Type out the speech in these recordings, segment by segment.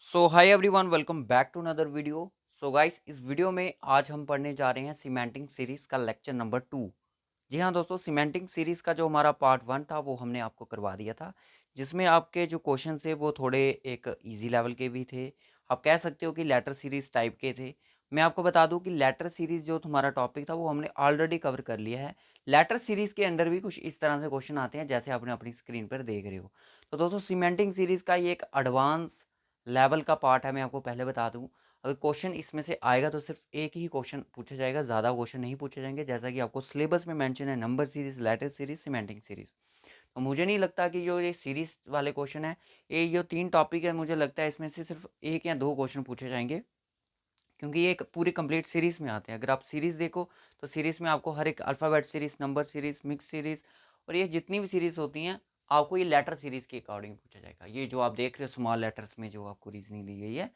So hi everyone, welcome back to another video. So guys, इस video में आज हम पढ़ने जा रहे हैं सीमेंटिंग सीरीज का लेक्चर नंबर 2। जी हाँ दोस्तों, सीमेंटिंग सीरीज का जो हमारा पार्ट 1 था वो हमने आपको करवा दिया था, जिसमें आपके जो क्वेश्चन थे वो थोड़े एक इजी लेवल के भी थे। आप कह सकते हो कि लेटर सीरीज टाइप के थे। मैं आपको बता दूं कि लेटर सीरीज जो हमारा टॉपिक था वो हमने ऑलरेडी कवर कर लिया है। लेटर सीरीज के अंडर भी कुछ इस तरह से क्वेश्चन आते हैं जैसे आपने अपनी स्क्रीन पर देख रहे हो। तो दोस्तों, सीमेंटिंग सीरीज का ये एक एडवांस लेवल का पार्ट है। मैं आपको पहले बता दूं, अगर क्वेश्चन इसमें से आएगा तो सिर्फ एक ही क्वेश्चन पूछा जाएगा, ज़्यादा क्वेश्चन नहीं पूछे जाएंगे। जैसा कि आपको सिलेबस में मेंशन है, number series, letter series, cementing series. तो मुझे नहीं लगता कि जो ये सीरीज वाले क्वेश्चन है, ये जो 3 टॉपिक है, मुझे लगता है इसमें से सिर्फ 1 या 2 क्वेश्चन पूछे जाएंगे, क्योंकि ये एक पूरी कंप्लीट सीरीज में आते हैं। अगर आप सीरीज देखो तो सीरीज में आपको हर एक alphabet series, number series, mix series और ये जितनी भी सीरीज होती हैं, आपको ये लेटर सीरीज के अकॉर्डिंग पूछा जाएगा। ये जो आप देख रहे हो स्मॉल लेटर्स में जो आपको रीजनिंग दी गई है,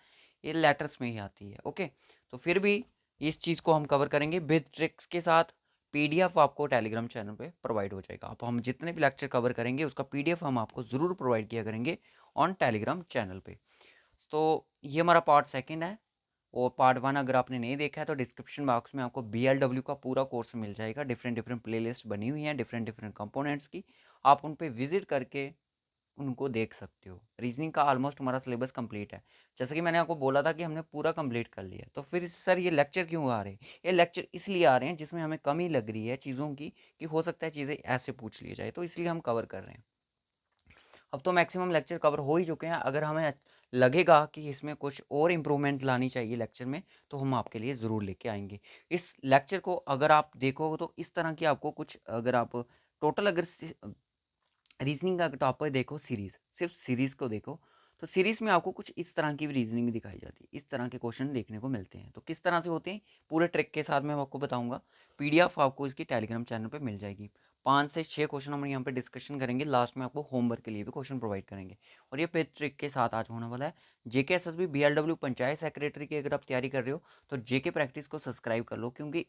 ये लेटर्स में ही आती है। ओके, तो फिर भी इस चीज़ को हम कवर करेंगे विद ट्रिक्स के साथ। पीडीएफ आपको टेलीग्राम चैनल पे प्रोवाइड हो जाएगा। आप हम जितने भी लेक्चर कवर करेंगे उसका पीडीएफ हम आपको ज़रूर प्रोवाइड किया करेंगे ऑन टेलीग्राम चैनल पे। तो ये हमारा पार्ट सेकंड है। और पार्ट 1 अगर आपने नहीं देखा है तो डिस्क्रिप्शन बॉक्स में आपको BLW का पूरा कोर्स मिल जाएगा। डिफरेंट डिफरेंट प्लेलिस्ट बनी हुई हैं डिफरेंट डिफरेंट कंपोनेंट्स की। आप उन पे विजिट करके उनको देख सकते हो। रीजनिंग का ऑलमोस्ट हमारा सिलेबस कंप्लीट है। जैसे कि मैंने आपको बोला था कि हमने पूरा कंप्लीट कर लिया, तो फिर सर ये लेक्चर क्यों आ रहे हैं? ये लेक्चर इसलिए आ रहे हैं जिसमें हमें कमी लग रही है चीज़ों की, कि हो सकता है चीज़ें ऐसे पूछ ली जाए, तो इसलिए हम कवर कर रहे हैं। अब तो मैक्सिमम लेक्चर कवर हो ही चुके हैं। अगर हमें लगेगा कि इसमें कुछ और इम्प्रूवमेंट लानी चाहिए लेक्चर में, तो हम आपके लिए ज़रूर लेके आएंगे। इस लेक्चर को अगर आप देखो तो इस तरह की आपको कुछ, अगर आप टोटल अगर रीजनिंग का टॉपिक देखो, सीरीज, सिर्फ सीरीज को देखो, तो सीरीज में आपको कुछ इस तरह की भी रीजनिंग दिखाई जाती है। इस तरह के क्वेश्चन देखने को मिलते हैं। तो किस तरह से होते हैं पूरे ट्रिक के साथ मैं आपको बताऊंगा। पीडीएफ आपको इसकी टेलीग्राम चैनल पे मिल जाएगी। 5 से 6 क्वेश्चन हम यहाँ पे डिस्कशन करेंगे। लास्ट में आपको होमवर्क के लिए भी क्वेश्चन प्रोवाइड करेंगे। और ये पे ट्रिक के साथ आज होने वाला है। जेके एसएसबी BLW पंचायत सेक्रेटरी की अगर आप तैयारी कर रहे हो तो जेके प्रैक्टिस को सब्सक्राइब कर लो, क्योंकि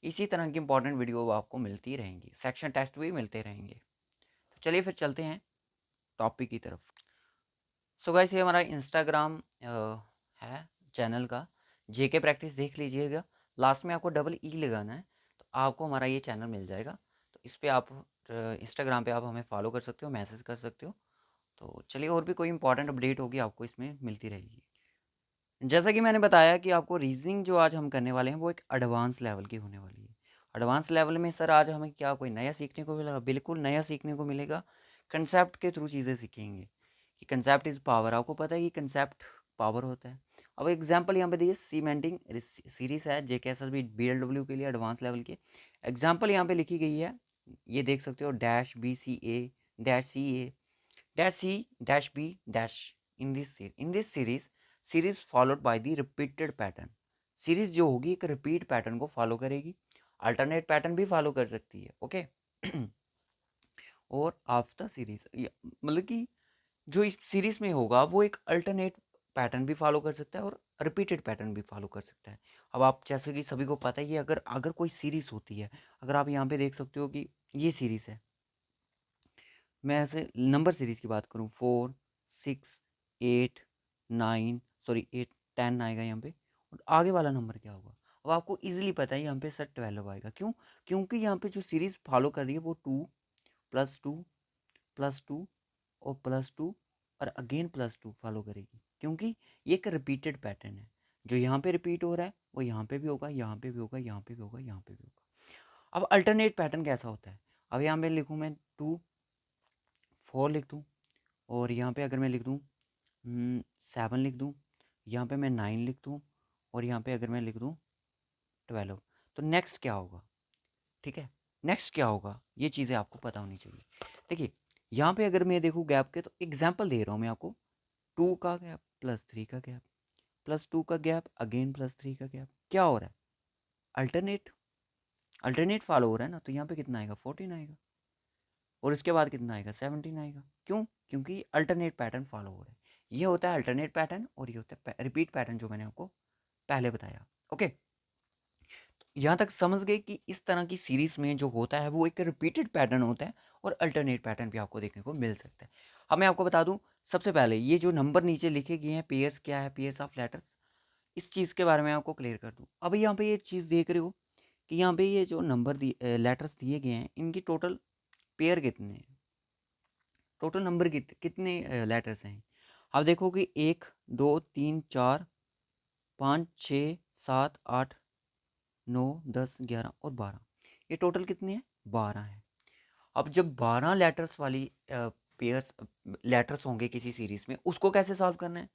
इसी तरह की इंपॉर्टेंट वीडियो आपको मिलती रहेंगी। सेक्शन टेस्ट भी मिलते रहेंगे। तो चलिए फिर चलते हैं टॉपिक की तरफ। सो गाइस, ये हमारा इंस्टाग्राम है चैनल का, जेके प्रैक्टिस देख लीजिएगा। लास्ट में आपको डबल ई लगाना है तो आपको हमारा ये चैनल मिल जाएगा। तो इस पे आप इंस्टाग्राम पे आप हमें फॉलो कर सकते हो, मैसेज कर सकते हो। तो चलिए, और भी कोई इंपॉर्टेंट अपडेट होगी आपको इसमें मिलती रहेगी। जैसा कि मैंने बताया कि आपको रीजनिंग जो आज हम करने वाले हैं वो एक एडवांस लेवल की होने वाली है। एडवांस लेवल में सर आज हमें क्या कोई नया सीखने को मिलेगा? बिल्कुल नया सीखने को मिलेगा। कंसेप्ट के थ्रू चीज़ें सीखेंगे कि कंसेप्ट इज़ पावर। आपको पता है कि कंसेप्ट पावर होता है। अब एग्जांपल यहाँ पे देखिए, सीमेंटिंग सीरीज है JKSSB BLW के लिए एडवांस लेवल के। एग्जांपल यहाँ पे लिखी गई है, ये देख सकते हो, dash BCA dash CA dash C dash B dash. In this series followed by the repeated pattern. Series जो होगी एक रिपीट पैटर्न को फॉलो करेगी। अल्टरनेट पैटर्न भी फॉलो कर सकती है। ओके और आफ्टर सीरीज, मतलब कि जो इस सीरीज में होगा वो एक अल्टरनेट पैटर्न भी फॉलो कर सकता है और रिपीटेड पैटर्न भी फॉलो कर सकता है। अब आप जैसे कि सभी को पता है कि अगर अगर कोई सीरीज होती है, अगर आप यहाँ पे देख सकते हो कि ये सीरीज है, मैं ऐसे नंबर सीरीज की बात करूँ, 4 6 8 9, सॉरी 8 10 आएगा यहाँ पे। और आगे वाला नंबर क्या होगा? अब आपको इजीली पता है यहाँ पे सर 12 आएगा। क्यों? क्योंकि यहाँ पे जो सीरीज फॉलो कर रही है वो 2 + 2 + 2 और +2 और अगेन +2 फॉलो करेगी, क्योंकि ये एक रिपीटेड पैटर्न है। जो यहाँ पे रिपीट हो रहा है वो यहाँ पे भी होगा, यहाँ पे भी होगा, यहाँ पे भी होगा, यहाँ पे भी होगा। अब अल्टरनेट पैटर्न कैसा होता है? अब यहाँ पे लिखूँ मैं 2 4 लिख दूँ, और यहाँ पे अगर मैं लिख दूँ 7 लिख दूँ, यहाँ पे मैं 9 लिख दूँ, और यहाँ पे अगर मैं लिख दूँ 12, तो नेक्स्ट क्या होगा? ठीक है, नेक्स्ट क्या होगा ये चीज़ें आपको पता होनी चाहिए। देखिए, यहाँ पे अगर मैं देखूँ गैप के, तो एग्जाम्पल दे रहा हूँ मैं आपको। 2 का गैप +3 का गैप, +2 का गैप, अगेन +3 का गैप, क्या हो रहा है? अल्टरनेट अल्टरनेट फॉलो हो रहा है ना। तो यहाँ पे कितना आएगा? 14 आएगा। और इसके बाद कितना आएगा? 17 आएगा। क्यों? क्योंकि अल्टरनेट पैटर्न फॉलो हो रहा है। ये होता है अल्टरनेट पैटर्न, और ये होता है रिपीट पैटर्न, जो मैंने आपको पहले बताया। ओके, यहाँ तक समझ गए कि इस तरह की सीरीज में जो होता है वो एक रिपीटेड पैटर्न होता है, और अल्टरनेट पैटर्न भी आपको देखने को मिल सकता है। अब मैं आपको बता दूं, सबसे पहले ये जो नंबर नीचे लिखे गए हैं पेयर्स क्या है, पेयर्स ऑफ लेटर्स, इस चीज़ के बारे में आपको क्लियर कर दूँ। अब यहाँ पे ये चीज़ देख रहे हो कि यहाँ पे ये जो नंबर दिए लेटर्स दिए गए हैं इनकी टोटल पेयर कितने हैं, टोटल नंबर कितने लेटर्स हैं। आप देखो कि 1 2 3 4 5 6 7 8 9 10 11 और 12, ये टोटल कितने हैं, 12 हैं। अब जब 12 लेटर्स वाली पेयर्स लेटर्स होंगे किसी सीरीज में, उसको कैसे सॉल्व करना है,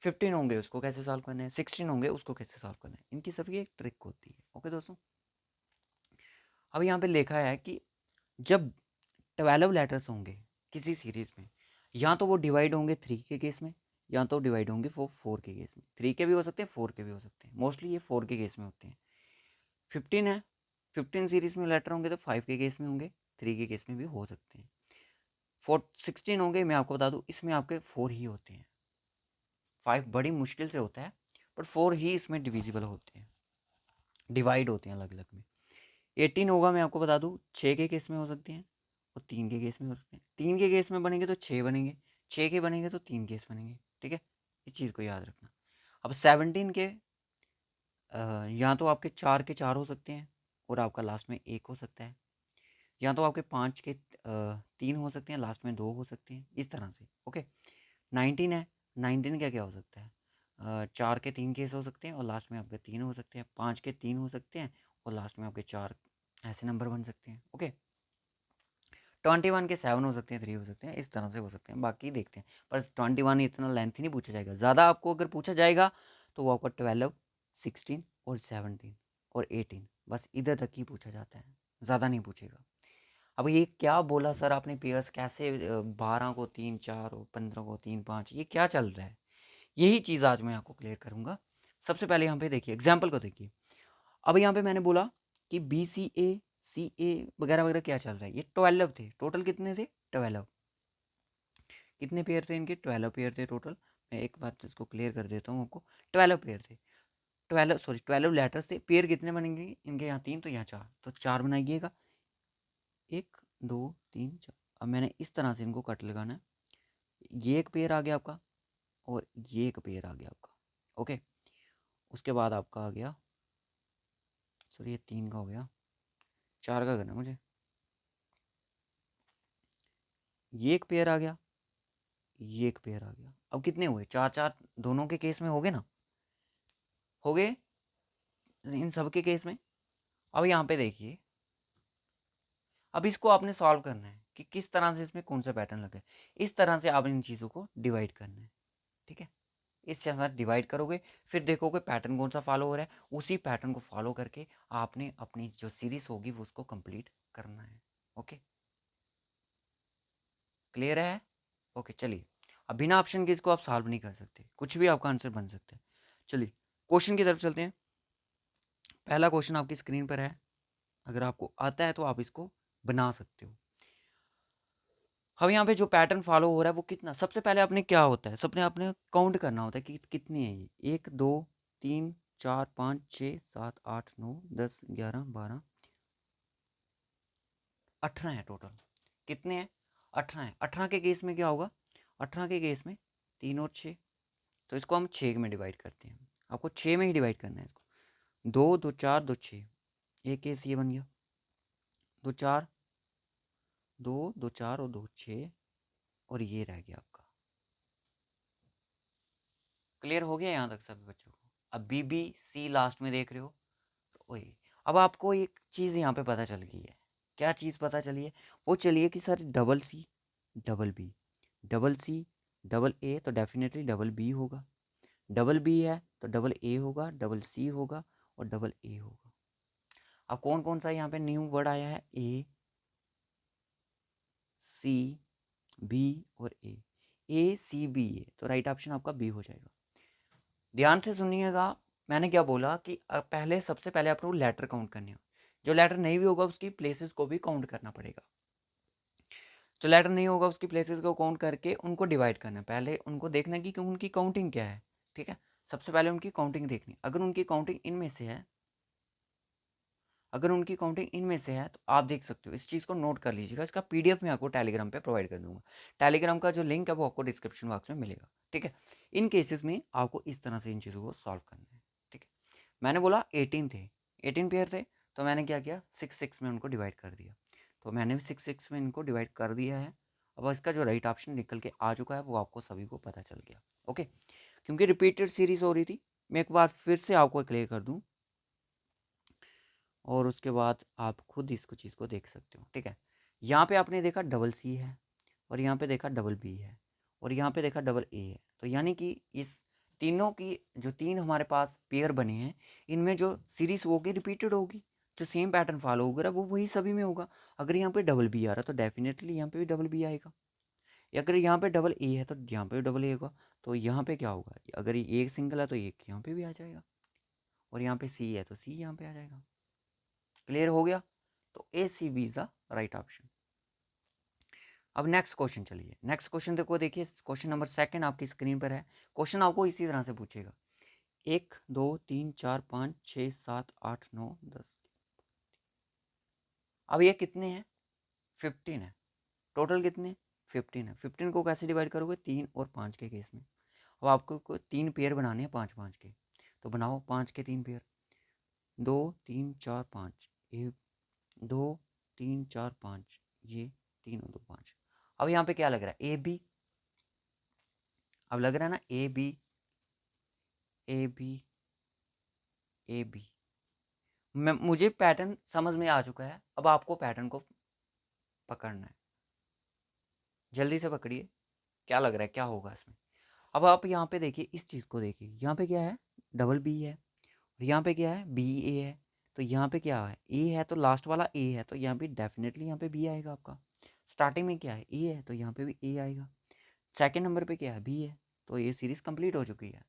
15 होंगे उसको कैसे सॉल्व करना है, 16 होंगे उसको कैसे सॉल्व करना है, इनकी सबकी एक ट्रिक होती है। ओके दोस्तों, अब यहाँ पे लिखा है कि जब 12 लेटर्स होंगे किसी सीरीज में, या तो वो डिवाइड होंगे 3 के केस में, या तो डिवाइड होंगे वो 4 के केस में। 3 के भी हो सकते हैं, 4 के भी हो सकते हैं, मोस्टली ये 4 के केस में होते हैं। 15 है, 15 सीरीज में लेटर होंगे तो 5 के केस में होंगे, 3 के केस में भी हो सकते हैं। 16 होंगे, मैं आपको बता दूं इसमें आपके 4 ही होते हैं, 5 बड़ी मुश्किल से होता है, बट 4 ही इसमें डिविजिबल होते हैं, डिवाइड होते हैं अलग अलग में। 18 होगा, मैं आपको बता दूं 6 के केस में हो सकते हैं और 3 के केस में हो सकते हैं। 3 के केस में बनेंगे तो 6 बनेंगे, 6 के बनेंगे तो 3 केस बनेंगे। ठीक है, इस चीज़ को याद रखना। अब 17 के या तो आपके 4 के 4 हो सकते हैं और आपका लास्ट में 1 हो सकता है, या तो आपके 5 के 3 हो सकते हैं, लास्ट में 2 हो सकते हैं, इस तरह से। ओके, 19 है, 19 क्या क्या हो सकता है, 4 के 3 केस हो सकते हैं और लास्ट में आपके 3 हो सकते हैं, 5 के 3 हो सकते हैं और लास्ट में आपके 4 ऐसे नंबर बन सकते हैं। ओके, 21 के 7 हो सकते हैं, 3 हो सकते हैं, इस तरह से हो सकते हैं, बाकी देखते हैं। पर 21 इतना लेंथी नहीं पूछा जाएगा, ज़्यादा आपको अगर पूछा जाएगा तो वो आपका 12 16 और 17 और 18 बस इधर तक ही पूछा जाता है, ज़्यादा नहीं पूछेगा। अब ये क्या बोला सर आपने, पेयर्स कैसे 12 को 3 4 और 15 को 3 5, ये क्या चल रहा है, यही चीज़ आज मैं आपको क्लियर करूँगा। सबसे पहले यहाँ पे देखिए एग्जाम्पल को देखिए। अब यहाँ पे मैंने बोला कि BCA CA वगैरह वगैरह क्या चल रहा है, ये 12 थे, टोटल कितने थे, 12। कितने पेयर थे इनके, 12 पेयर थे टोटल। मैं एक बात इसको क्लियर कर देता हूँ आपको, 12 पेयर थे, 12 लेटर्स थे। पेयर कितने बनेंगे इनके, यहाँ 3 तो यहाँ 4, तो 4 बनाइएगा, 1 2 3 4। अब मैंने इस तरह से इनको कट लगाना है, ये एक पेयर आ गया आपका और ये एक पेयर आ गया आपका। ओके, उसके बाद आपका आ गया, सॉरी ये 3 का हो गया, 4 का करना मुझे, ये एक पेयर आ गया, ये एक पेयर आ गया। अब कितने हुए, 4 4 दोनों के केस में हो गए ना, हो गए इन सब के केस में। अब यहाँ पे देखिए, अब इसको आपने सॉल्व करना है कि किस तरह से इसमें कौन सा पैटर्न लगे, इस तरह से आप इन चीज़ों को डिवाइड करना है। ठीक है, इस तरह से डिवाइड करोगे, फिर देखोगे पैटर्न कौन सा फॉलो हो रहा है, उसी पैटर्न को फॉलो करके आपने अपनी जो सीरीज होगी वो उसको कंप्लीट करना है। ओके, क्लियर है। ओके, चलिए, अब बिना ऑप्शन के इसको आप सॉल्व नहीं कर सकते, कुछ भी आपका आंसर बन सकता है। चलिए क्वेश्चन की तरफ चलते हैं। पहला क्वेश्चन आपकी स्क्रीन पर है, अगर आपको आता है तो आप इसको बना सकते हो। अब यहाँ पे जो पैटर्न फॉलो हो रहा है वो कितना, सबसे पहले आपने क्या होता है, सबने आपने काउंट करना होता है कि कितनी है ये, 1 2 3 4 5 6 7 8 9 10 11 12 18 है टोटल। कितने हैं, 18 है। 18 के केस में क्या होगा, 18 के केस में 3 और 6, तो इसको हम 6 में डिवाइड करते हैं, आपको 6 में ही डिवाइड करना है इसको। 2 2 4 2 6, एक केस ये बन गया, 2 4 2 2 4 और 2 6, और ये रह गया आपका। क्लियर हो गया यहाँ तक सभी बच्चों को। अब BBC लास्ट में देख रहे हो, वही। अब आपको एक चीज़ यहाँ पे पता चल गई है, क्या चीज़ पता चली है, वो चलिए कि sir DC double C AA तो डेफिनेटली B होगा, B है तो AA होगा, C होगा और A होगा। अब कौन कौन सा यहाँ पे न्यू वर्ड आया है, ACB और ACBA, तो राइट ऑप्शन आपका B हो जाएगा। ध्यान से सुनिएगा, मैंने क्या बोला कि पहले सबसे पहले आपको लेटर काउंट करने हो, जो लेटर नहीं भी होगा उसकी प्लेसेस को भी काउंट करना पड़ेगा। जो लेटर नहीं होगा उसकी प्लेसेस को काउंट करके उनको डिवाइड करना है, पहले उनको देखना कि उनकी काउंटिंग क्या है। ठीक है, सबसे पहले उनकी काउंटिंग देखनी, अगर उनकी काउंटिंग इनमें से है, अगर उनकी काउंटिंग इनमें से है तो आप देख सकते हो, इस चीज़ को नोट कर लीजिएगा। इसका पीडीएफ मैं आपको टेलीग्राम पे प्रोवाइड कर दूंगा। टेलीग्राम का जो लिंक है वो आपको डिस्क्रिप्शन बॉक्स में मिलेगा, ठीक है। इन केसेस में आपको इस तरह से इन चीज़ों को सॉल्व करना है, ठीक है। मैंने बोला 18 थे, 18 पेयर थे, तो मैंने क्या किया, 6 में उनको डिवाइड कर दिया। तो मैंने भी 6 में इनको डिवाइड कर दिया है। अब इसका जो राइट ऑप्शन निकल के आ चुका है वो आपको सभी को पता चल गया, ओके। क्योंकि रिपीटेड सीरीज हो रही थी, मैं एक बार फिर से आपको क्लियर कर दूं और उसके बाद आप खुद इसको चीज़ को देख सकते हो, ठीक है। यहाँ पे आपने देखा डबल सी है, और यहाँ पे देखा डबल बी है, और यहाँ पे देखा डबल ए है। तो यानी कि इस तीनों की जो तीन हमारे पास पेयर बने हैं, इनमें जो सीरीज होगी रिपीटेड होगी, जो सेम पैटर्न फॉलो होगा वो वही सभी में होगा। अगर यहाँ पे डबल बी आ रहा है तो डेफिनेटली यहाँ पे भी डबल बी आएगा। अगर यहाँ पे डबल ए है तो यहाँ पे भी डबल ए होगा। तो यहाँ पे क्या होगा, अगर ये एक सिंगल है तो एक यहाँ पे भी आ जाएगा, और यहाँ पे सी है तो सी यहाँ पे आ जाएगा। क्लियर हो गया। तो A C B is the right option. अब नेक्स्ट क्वेश्चन चलिए, नेक्स्ट क्वेश्चन देखिए, क्वेश्चन नंबर 2 आपकी स्क्रीन पर है। क्वेश्चन आपको इसी तरह से पूछेगा, 1 2 3 4 5 6 7 8 9 10। अब ये कितने हैं, 15 है। टोटल कितने, 15 है। 15 को कैसे डिवाइड करोगे, 3 और 5 के केस में। अब आपको 3 पेयर बनाने हैं 5-5 के, तो बनाओ 5 के 3 पेयर, 2 3 4 5, ये 2 3 4 5, ये 3 और 2 5। अब यहाँ पे क्या लग रहा है, ए बी। अब लग रहा है ना A B A B A B. मुझे पैटर्न समझ में आ चुका है, अब आपको पैटर्न को पकड़ना है। जल्दी से पकड़िए, क्या लग रहा है क्या होगा इसमें। अब आप यहाँ पे देखिए, इस चीज़ को देखिए, यहाँ पे क्या है, डबल बी है, और यहाँ पे क्या है, बी ए है। तो यहाँ पे क्या है, ए है, तो लास्ट वाला ए है, तो यहाँ पे डेफिनेटली यहाँ पे बी आएगा आपका। स्टार्टिंग में क्या है, ए है, तो यहाँ पे भी ए आएगा। सेकंड नंबर पे क्या है, बी है, तो ये सीरीज कंप्लीट हो चुकी है।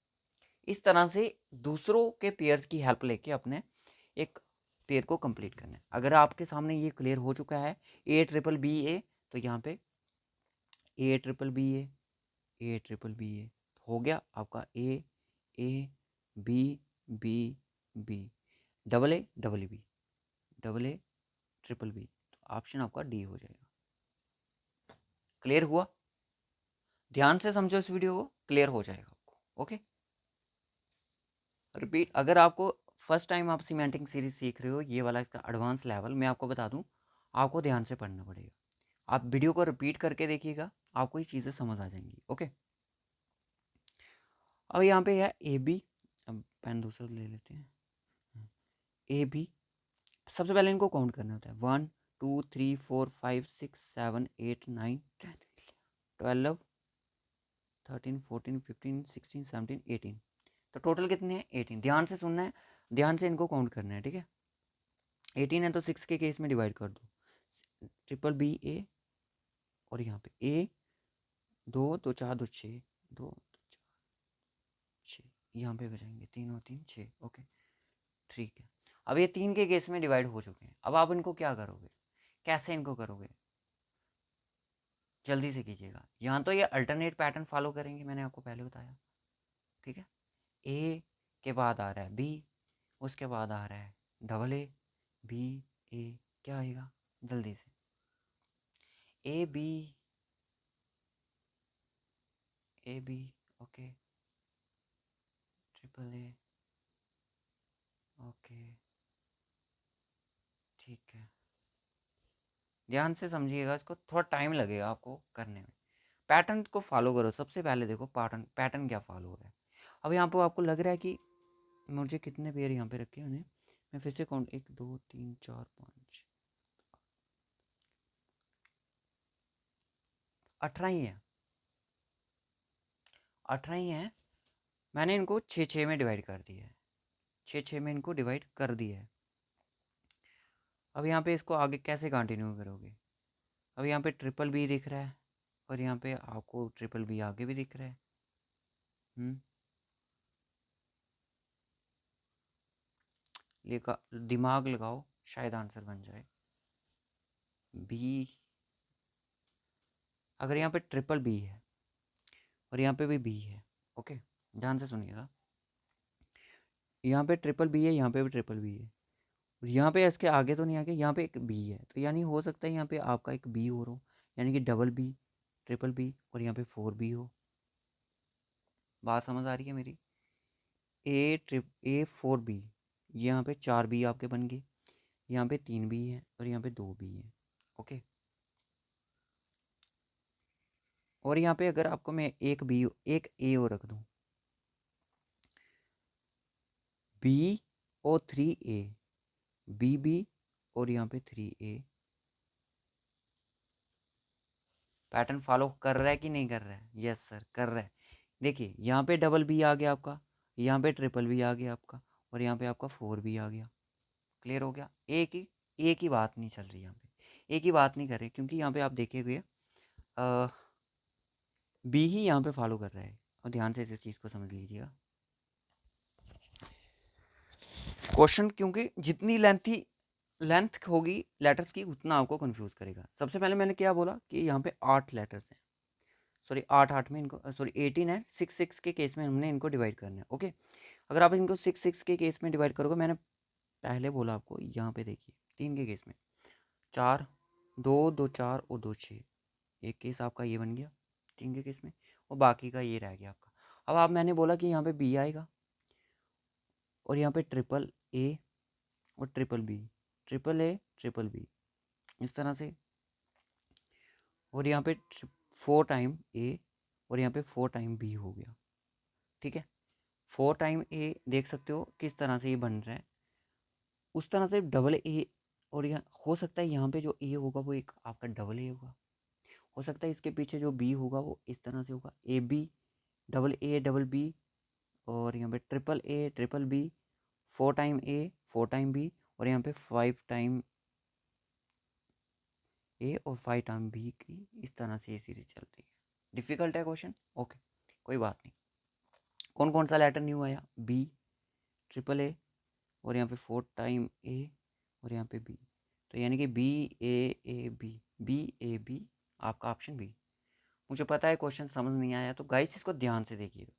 इस तरह से दूसरों के पेयर्स की हेल्प लेके अपने एक पेयर को कंप्लीट करना है। अगर आपके सामने ये क्लियर हो चुका है, ए ट्रिपल बी ए, तो यहाँ पे A triple B A triple B A हो गया आपका, A B B B, double A double B, double A triple B, तो ऑप्शन आपका डी हो जाएगा। क्लियर हुआ, ध्यान से समझो इस वीडियो को, क्लियर हो जाएगा आपको, ओके। रिपीट, अगर आपको फर्स्ट टाइम आप सीमेंटिंग सीरीज सीख रहे हो, ये वाला इसका एडवांस लेवल, मैं आपको बता दूं, आपको ध्यान से पढ़ना पड़ेगा। आप वीडियो को रिपीट करके देखिएगा, आपको ये चीज़ें समझ आ जाएंगी, ओके। अब यहाँ पे है ए बी, अब पेन दूसरा ले लेते हैं। ए बी, सबसे पहले इनको काउंट करना होता है, 1 2 3 4 5 6 7 8 9 10 12 13 14 15 16 17 18। तो टोटल कितने हैं, 18। ध्यान से सुनना है, ध्यान से इनको काउंट करना है, ठीक है। 18 है तो 6 के केस में डिवाइड कर दो, ट्रिपल बी ए, और यहाँ पे ए, 2 2 4 2 6, 2 6, यहाँ पे बचेंगे 3 और 3 6, ओके ठीक है। अब ये 3 के केस में डिवाइड हो चुके हैं। अब आप इनको क्या करोगे, कैसे इनको करोगे, जल्दी से कीजिएगा। यहाँ तो ये अल्टरनेट पैटर्न फॉलो करेंगे, मैंने आपको पहले बताया, ठीक है। ए के बाद आ रहा है बी, उसके बाद आ रहा है डबल ए बी ए, क्या आएगा जल्दी से, A B okay, triple A okay ठीक है। ध्यान से समझिएगा, इसको थोड़ा टाइम लगेगा आपको करने में। पैटर्न को फॉलो करो, सबसे पहले देखो पैटर्न, पैटर्न क्या फॉलो हो रहा है। अब यहाँ पर आपको लग रहा है कि मुझे कितने पेयर यहाँ पे रखे उन्हें, मैं फिर से काउंट, 1 2 3 4 5 18 ही है, 18 ही है। मैंने इनको 6 में डिवाइड कर दिया है, 6 में इनको डिवाइड कर दिया है। अब यहाँ पे इसको आगे कैसे कंटिन्यू करोगे, अब यहाँ पे ट्रिपल बी दिख रहा है, और यहाँ पे आपको ट्रिपल बी आगे भी दिख रहा है। लेका दिमाग लगाओ, शायद आंसर बन जाए। बी, अगर यहाँ पे ट्रिपल बी है और यहाँ पे भी बी है, ओके ध्यान से सुनिएगा, यहाँ पे ट्रिपल बी है, यहाँ पे भी ट्रिपल बी है, यहाँ पे इसके आगे तो नहीं आगे, यहाँ पे एक बी है, तो यानी हो सकता है यहाँ पे आपका एक बी और हो, यानी कि डबल बी, ट्रिपल बी और यहाँ पे 4 बी हो। बात समझ आ रही है मेरी? A4B, यहाँ पे 4 बी आपके बन गए, यहाँ पे 3 बी है और यहाँ पे 2 बी है। ओके, और यहाँ पे अगर आपको मैं एक बी एक ए और रख दूँ, बी और 3A, बी और यहाँ पे 3A। पैटर्न फॉलो कर रहा है कि नहीं कर रहा है? यस सर, कर रहा है। देखिए यहाँ पे डबल बी आ गया आपका, यहाँ पे ट्रिपल बी आ गया आपका, और यहाँ पे आपका 4 बी आ गया। क्लियर हो गया? एक ही बात नहीं चल रही यहाँ पे, एक ही बात नहीं कर रहे, क्योंकि यहाँ पे आप देखिए बी ही यहाँ पे फॉलो कर रहा है। और ध्यान से इस चीज़ को समझ लीजिएगा। क्वेश्चन क्योंकि जितनी लेंथ होगी लेटर्स की, उतना आपको कंफ्यूज करेगा। सबसे पहले मैंने क्या बोला कि यहाँ पे 8 लेटर्स हैं, सॉरी 8 में इनको, सॉरी 18 है, 6 के केस में हमने इनको डिवाइड करना है। ओके, अगर आप इनको 6 के केस में डिवाइड करोगे, मैंने पहले बोला आपको, यहाँ पे देखिए 3 के केस में 4, 2 2 4 और 2 6, एक केस आपका ये बन गया 3 के केस में, और बाकी का ये रह गया आपका। अब आप मैंने बोला कि यहाँ पे बी आएगा, और यहाँ पे ट्रिपल ए और triple B, triple A triple B, इस तरह से, और यहाँ पे 4 टाइम ए और यहाँ पे 4 टाइम बी हो गया। ठीक है, 4 टाइम ए देख सकते हो किस तरह से ये बन रहा है, उस तरह से डबल ए, और यहाँ हो सकता है यहाँ पे जो ए होगा वो एक आपका डबल ए होगा, हो सकता है इसके पीछे जो बी होगा वो इस तरह से होगा, A B double A double B, और यहाँ पे triple A triple B, 4 time A 4 time B, और यहाँ पे 5 टाइम ए और 5 टाइम बी की, इस तरह से ये सीरीज चल रही है। डिफिकल्ट है क्वेश्चन? ओके, कोई बात नहीं। कौन कौन सा लेटर न्यू आया? बी, ट्रिपल ए, और यहाँ पे 4 टाइम ए और यहाँ पे बी, तो यानी कि बी ए बी आपका ऑप्शन बी। मुझे पता है क्वेश्चन समझ नहीं आया, तो गाइस इसको ध्यान से देखिएगा,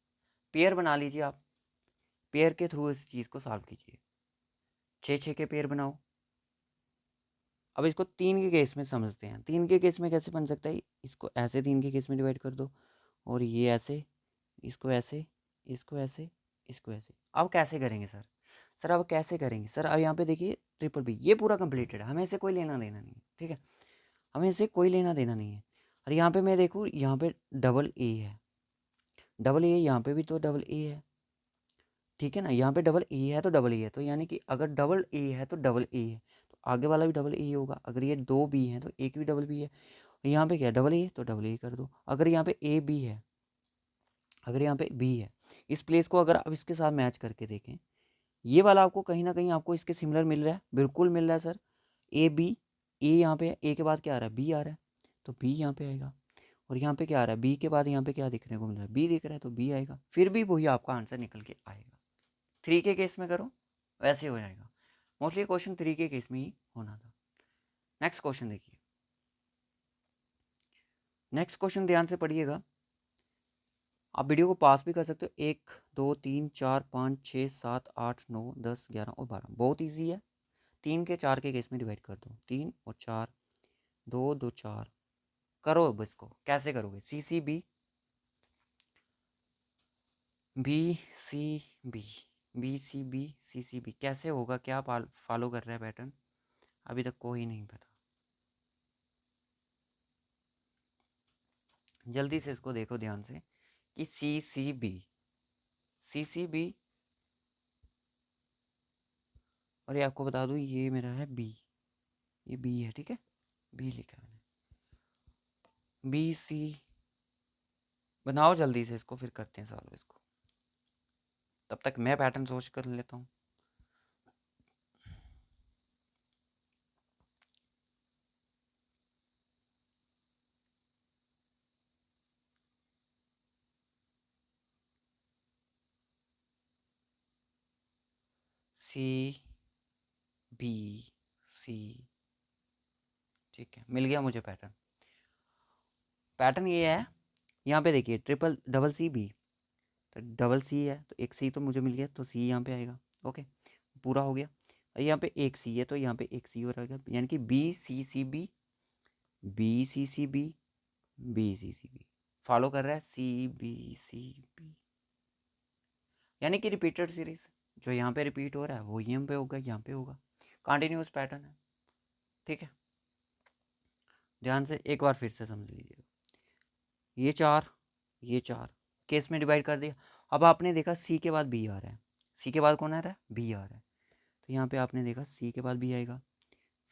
पेयर बना लीजिए आप, पेयर के थ्रू इस चीज़ को सॉल्व कीजिए। 6 के पेयर बनाओ। अब इसको 3 के केस में समझते हैं। 3 के केस में कैसे बन सकता है? इसको ऐसे 3 के केस में डिवाइड कर दो, और ये ऐसे, इसको ऐसे, इसको ऐसे, इसको ऐसे। अब कैसे करेंगे सर? सर अब कैसे करेंगे सर? अब यहाँ पे देखिए ट्रिपल बी, ये पूरा कंप्लीटेड है, हमें इसे कोई लेना देना नहीं है। ठीक है, हमें इसे कोई लेना देना नहीं है। और यहाँ पे मैं देखूँ, यहाँ पे डबल ए है, डबल ए, यहाँ पे भी तो डबल ए है। ठीक है ना, यहाँ पे डबल ए है तो डबल ए है, तो यानी कि अगर डबल ए है तो डबल ए है, तो आगे वाला भी डबल ए होगा। अगर ये 2 बी हैं तो एक भी डबल बी है। यहाँ पे क्या डबल ए, तो डबल ए कर दो। अगर यहाँ पे ए बी है, अगर यहाँ पे बी है, इस प्लेस को अगर आप इसके साथ मैच करके देखें, ये वाला आपको कहीं ना कहीं आपको इसके सिमिलर मिल रहा है, बिल्कुल मिल रहा है सर। ए बी, ए यहाँ पे ए के बाद क्या आ रहा है? बी आ रहा है, तो बी यहाँ पे आएगा। और यहाँ पे क्या आ रहा है? बी के बाद यहाँ पे क्या दिखने को मिल रहा है? बी दिख रहा है, तो बी आएगा। फिर भी वही आपका आंसर निकल के आएगा। 3 के केस में करो वैसे ही हो जाएगा। मोस्टली क्वेश्चन 3 के केस में ही होना था। नेक्स्ट क्वेश्चन देखिए, नेक्स्ट क्वेश्चन ध्यान से पढ़िएगा। आप वीडियो को पास भी कर सकते हो। 1 2 3 4 5 6 7 8 9 10 11 और 12, बहुत ईजी है। 3 के 4 के केस में डिवाइड कर दो, 3 और 4, 2 2 4, करो। अब इसको कैसे करोगे? C C B, B C B, B C B, C C B कैसे होगा? क्या फॉलो कर रहा है पैटर्न? अभी तक कोई नहीं पता। जल्दी से इसको देखो ध्यान से कि सी C B, C C B, और ये आपको बता दूँ ये मेरा है बी, ये बी है। ठीक है, बी लिखा है मैंने। बी सी बनाओ जल्दी से इसको, फिर करते हैं सॉल्व इसको। तब तक मैं पैटर्न सोच कर लेता हूँ। सी बी सी, ठीक है, मिल गया मुझे पैटर्न। पैटर्न ये है, यहाँ पे देखिए ट्रिपल डबल सी बी, तो डबल सी है तो एक सी तो मुझे मिल गया, तो सी यहाँ पे आएगा। ओके, पूरा हो गया। यहाँ पे एक सी है तो यहाँ पे एक सी हो रहेगा, यानी कि B C C B, B C C B, B C C B, follow कर रहा है सी बी सी बी, यानी कि रिपीटेड सीरीज। जो यहाँ पे रिपीट हो रहा है वो यहाँ पे होगा, यहाँ पे होगा, कंटिन्यूस पैटर्न है। ठीक है, ध्यान से एक बार फिर से समझ लीजिए। ये चार, ये चार केस में डिवाइड कर दिया। अब आपने देखा सी के बाद बी आ रहा है, सी के बाद कौन आ रहा है, बी आ रहा है, तो यहाँ पे आपने देखा सी के बाद बी आएगा,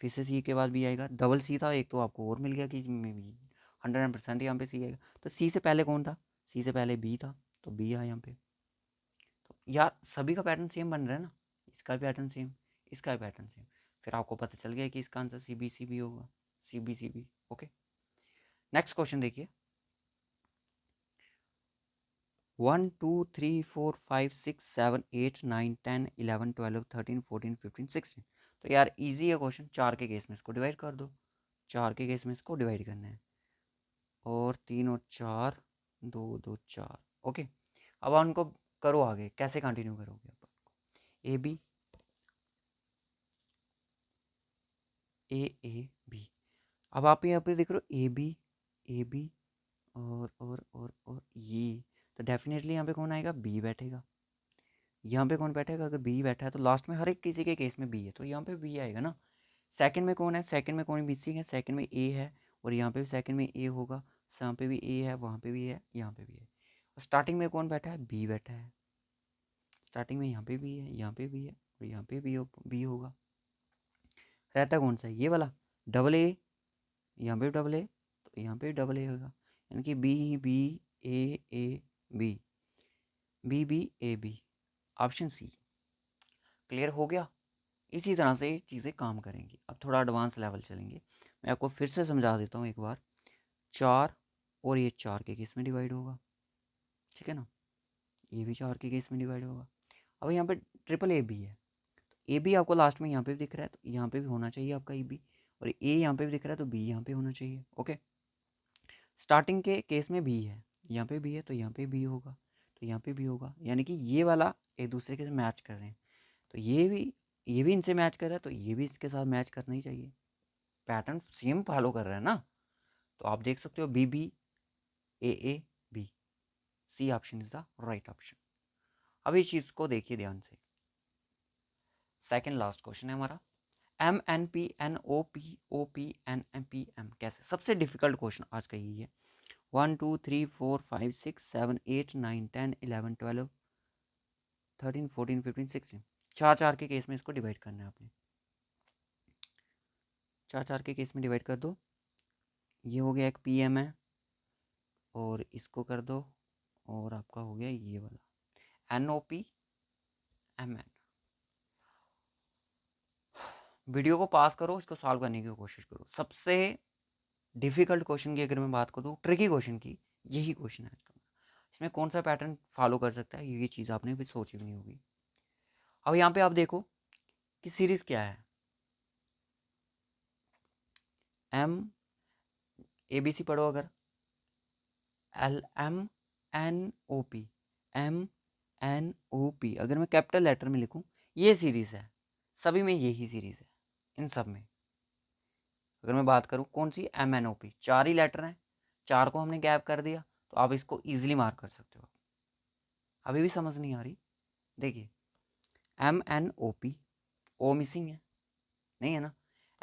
फिर से सी के बाद बी आएगा, डबल सी था एक तो आपको और मिल गया कि 100% यहाँ पे सी आएगा। तो सी से पहले कौन था, सी से पहले बी था, तो बी आया यहाँ पे। तो यार सभी का पैटर्न सेम बन रहा है ना, इसका भी पैटर्न सेम, इसका भी पैटर्न सेम, फिर आपको पता चल गया कि इसका आंसर सी बी होगा, C B. Okay, next question देखिए। 1 2 3 4 5 6 7 8 9 10 11 12 13 14 15 16। तो यार इजी है क्वेश्चन, चार के केस में इसको डिवाइड कर दो, चार के केस में इसको डिवाइड करना है, और 3 और 4, 2 2 4। ओके, अब उनको करो आगे, कैसे कंटिन्यू करोगे आप, ए बी, ए बी। अब आप यहाँ पे देख रहे हो ए बी और ये, तो डेफिनेटली यहाँ पे कौन आएगा, बी बैठेगा। यहाँ पे कौन बैठेगा, अगर बी बैठा है तो लास्ट में हर एक किसी के केस में बी है, तो यहाँ पे बी आएगा ना। सेकंड में कौन है, सेकंड में कौन मिसिंग है, सेकंड में ए है, और यहाँ पे भी सेकंड में ए होगा, यहाँ पे भी ए है, वहाँ पे भी है, यहाँ पे भी है। और स्टार्टिंग में कौन बैठा है, बी बैठा है, स्टार्टिंग में यहाँ पे भी है, यहाँ पे भी है, और यहाँ पे भी बी होगा। रहता कौन सा है, ये वाला डबल ए, यहाँ पे डबल ए, तो यहाँ पे डबल ए होगा, यानी कि B B A B, B B A B, option C. Clear हो गया। इसी तरह से चीज़ें काम करेंगी। अब थोड़ा एडवांस लेवल चलेंगे, मैं आपको फिर से समझा देता हूँ एक बार। चार और ये चार के केस में डिवाइड होगा, ठीक है ना, ये भी चार के केस में डिवाइड होगा। अब यहाँ पे ट्रिपल ए बी है, ए बी आपको लास्ट में यहाँ पे भी दिख रहा है, तो यहाँ पे भी होना चाहिए आपका ए बी, और ए यहाँ पे भी दिख रहा है तो बी यहाँ पे होना चाहिए। ओके, स्टार्टिंग के केस में बी है, यहाँ पे बी है तो यहाँ पे बी होगा, तो यहाँ पे भी होगा, यानी कि ये वाला एक दूसरे के साथ मैच कर रहे हैं, तो ये भी इनसे मैच कर रहा है, तो ये भी इसके साथ मैच करना ही चाहिए, पैटर्न सेम फॉलो कर रहा है ना। तो आप देख सकते हो B B A B, C option is the right option. अब इस चीज़ को देखिए ध्यान से, सेकंड लास्ट क्वेश्चन है हमारा, M N P N O P N M P M कैसे, सबसे डिफिकल्ट क्वेश्चन आज का यही है। 1 2 3 4 5 6 7 8 9 10 11 12 13 14 15 16, चार चार के केस में इसको डिवाइड करना है आपने, चार चार के केस में डिवाइड कर दो। ये हो गया एक पी एम है, और इसको कर दो, और आपका हो गया ये वाला N O P M N. Video को पास करो, इसको सॉल्व करने की कोशिश करो। सबसे डिफिकल्ट क्वेश्चन की अगर मैं बात करूँ, ट्रिकी क्वेश्चन की, यही क्वेश्चन है आज का। इसमें कौन सा पैटर्न फॉलो कर सकता है, ये चीज़ आपने भी सोची भी नहीं होगी। अब यहाँ पे आप देखो कि सीरीज क्या है, एम ए बी सी पढ़ो, अगर L M N O P, M N O P अगर मैं कैपिटल लेटर में लिखूं, ये सीरीज है, सभी में यही सीरीज है, इन सब में। अगर मैं बात करूं कौन सी, एम एन ओ पी, चार ही लेटर हैं, चार को हमने गैप कर दिया, तो आप इसको इजीली मार्क कर सकते हो। अभी भी समझ नहीं आ रही, देखिए एम एन ओ पी, ओ मिसिंग है, नहीं है ना,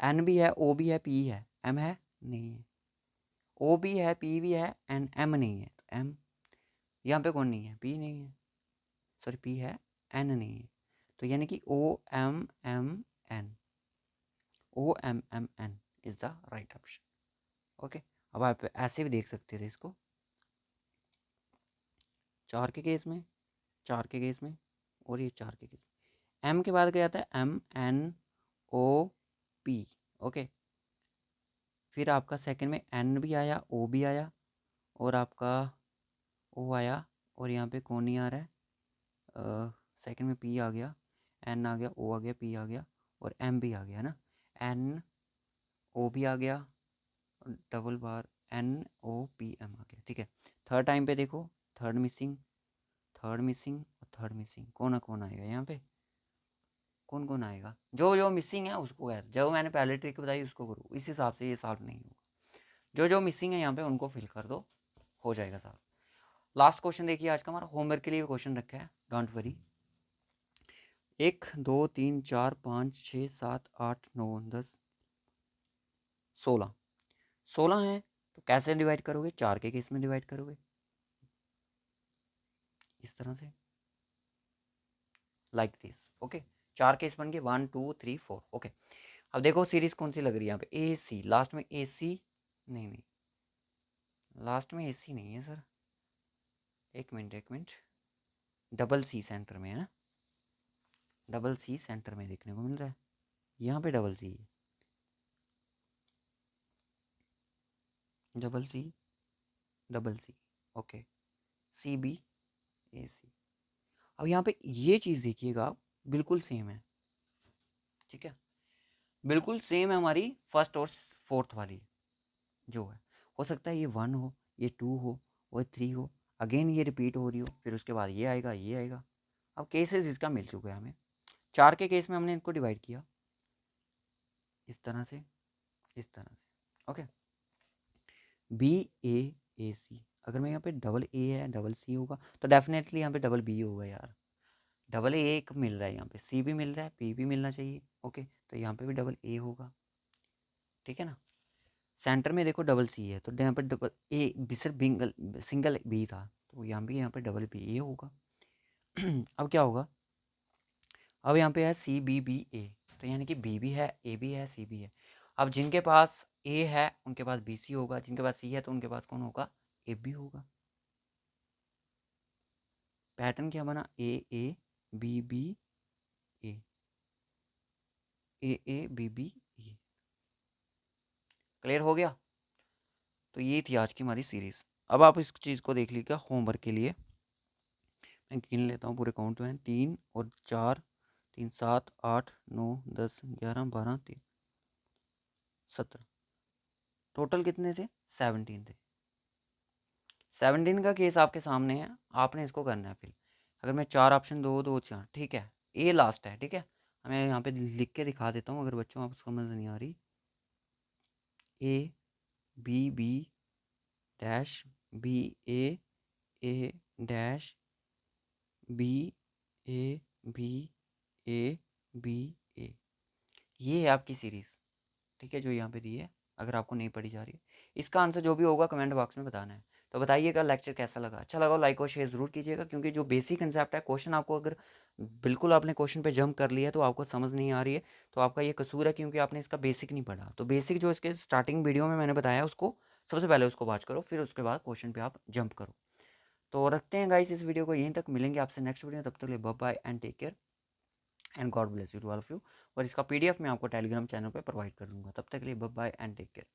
एन भी है, ओ भी है, पी है, एम है नहीं है, ओ भी है, पी भी है, एन एम नहीं है, तो एम यहाँ पे कौन नहीं है, पी नहीं है, सॉरी पी है, एन नहीं है, तो यानी कि O M M N, O M M N is the right option. Okay, अब आप ऐसे भी देख सकते थे इसको, चार के केस में, चार के केस में, और ये चार के केस में। एम के बाद क्या आता है, M N O P. Okay, फिर आपका सेकंड में एन भी आया, ओ भी आया, और आपका ओ आया, और यहाँ पे कौन नहीं आ रहा है, सेकंड में पी आ गया, एन आ गया, ओ आ गया, पी आ गया, और एम भी आ गया ना, एन ओ भी आ गया, डबल बार एन ओ पी एम आ गया। ठीक है, थर्ड टाइम पे देखो, थर्ड मिसिंग, थर्ड मिसिंग, और थर्ड मिसिंग, कौन आएगा यहाँ पे, कौन कौन आएगा, जो जो मिसिंग है उसको है, जो मैंने पहले ट्रिक बताई उसको करो, इस हिसाब से ये सॉल्व नहीं होगा। जो जो मिसिंग है यहाँ पे उनको फिल कर दो, हो जाएगा सॉल्व। लास्ट क्वेश्चन देखिए आज का हमारा होमवर्क के लिए क्वेश्चन रखा है, डोंट वरी। 1 2 3 4 5 6 7 8 9 10 16 है, तो कैसे डिवाइड करोगे, 4 के केस में डिवाइड करोगे इस तरह से, लाइक दिस। ओके, 4 केस बन गए, 1 2 3 4। ओके, अब देखो सीरीज कौन सी लग रही है यहाँ पे, ए सी, लास्ट में ए सी, नहीं, लास्ट में ए सी नहीं है सर, एक मिनट, डबल सी सेंटर में है ना, डबल सी सेंटर में देखने को मिल रहा है, यहाँ पे डबल सी है, double C, okay, C B A C. अब यहाँ पे ये चीज़ देखिएगा आप, बिल्कुल सेम है, ठीक है, बिल्कुल सेम है हमारी फर्स्ट और फोर्थ वाली जो है। हो सकता है ये 1 हो, ये 2 हो, वो 3 हो, अगेन ये रिपीट हो रही हो, फिर उसके बाद ये आएगा, ये आएगा। अब केसेस इसका मिल चुका है हमें, 4 के केस में हमने इनको डिवाइड किया इस तरह से, इस तरह से। ओके, बी ए सी, अगर मैं यहाँ पे डबल ए है, डबल सी होगा, तो डेफिनेटली यहाँ पे डबल बी होगा यार, डबल ए एक मिल रहा है यहाँ पे, सी भी मिल रहा है, बी भी मिलना चाहिए। ओके, तो यहाँ पे भी डबल ए होगा, ठीक है ना। सेंटर में देखो डबल सी है, तो यहाँ पे डबल ए बी, सिर्फ सिंगल बी था, तो यहाँ पे डबल बी ए होगा। अब क्या होगा, अब यहाँ पे है सी बी बी ए, तो यानी कि बी भी है, ए भी है, सी भी है। अब जिनके पास ए है उनके पास बी सी होगा, जिनके पास सी है तो उनके पास कौन होगा, ए बी होगा। पैटर्न क्या बना, A B B A, A B B A. Clear हो गया। तो ये थी आज की हमारी सीरीज़। अब आप इस चीज़ को देख लीजिएगा होमवर्क के लिए, मैं गिन लेता हूँ पूरे काउंट में, 3 और 4, 3 7 8 9 10 11 12 3 17, टोटल कितने थे, 17 थे। 17 का केस आपके सामने है, आपने इसको करना है फिर। अगर मैं 4 ऑप्शन 2 2 4, ठीक है, ए लास्ट है, ठीक है, मैं यहाँ पे लिख के दिखा देता हूँ अगर बच्चों आपको समझ नहीं आ रही, A B B dash, B A dash, B A B A B A, ये है आपकी सीरीज़, ठीक है, जो यहाँ पे दी है। अगर आपको नहीं पढ़ी जा रही है, इसका आंसर जो भी होगा कमेंट बॉक्स में बताना है। तो बताइएगा लेक्चर कैसा लगा, अच्छा लगा लाइक और शेयर ज़रूर कीजिएगा, क्योंकि जो बेसिक कंसेप्ट है, क्वेश्चन आपको अगर बिल्कुल आपने क्वेश्चन पे जंप कर लिया है तो आपको समझ नहीं आ रही है, तो आपका ये कसूर है, क्योंकि आपने इसका बेसिक नहीं पढ़ा। तो बेसिक जो इसके स्टार्टिंग वीडियो में मैंने बताया उसको सबसे पहले उसको वॉच करो, फिर उसके बाद क्वेश्चन पे आप जंप करो। तो रखते हैं गाइस इस वीडियो को यहीं तक, मिलेंगे आपसे नेक्स्ट वीडियो, तब तक के लिए bye bye and take care and God bless you to all of you. और इसका पीडीएफ मैं आपको टेलीग्राम चैनल पे प्रोवाइड कर दूंगा, तब तक के लिए bye bye and take care.